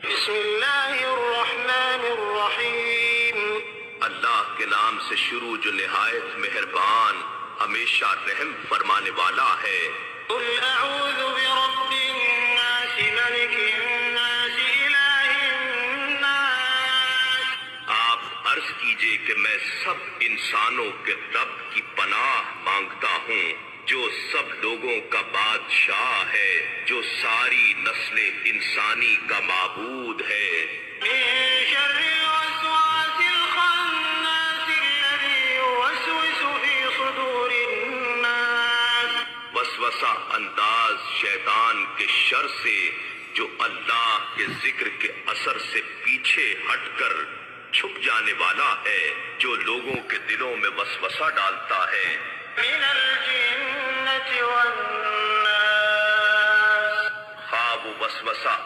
بسم اللہ الرحمن الرحیم، اللہ کے نام سے شروع جو نہایت مہربان ہمیشہ رحم فرمانے والا ہے۔ قل اعوذ برب الناس ملک الناس الہ الناس۔ آپ عرض کیجئے کہ میں سب انسانوں کے رب کی پناہ مانگتا ہوں، جو سب لوگوں کا بادشاہ ہے، جو ساری نسل انسانی کا معبود ہے۔ من شر الوسواس الخناس الذي يوسوس في صدور الناس۔ وسوسہ انداز شیطان کے شر سے جو اللہ کے ذکر کے اثر سے پیچھے ہٹ کر چھپ جانے والا ہے، جو لوگوں کے دلوں میں وسوسہ ڈالتا ہے۔ من الجنة والناس۔ خواہ وہ وسوسہ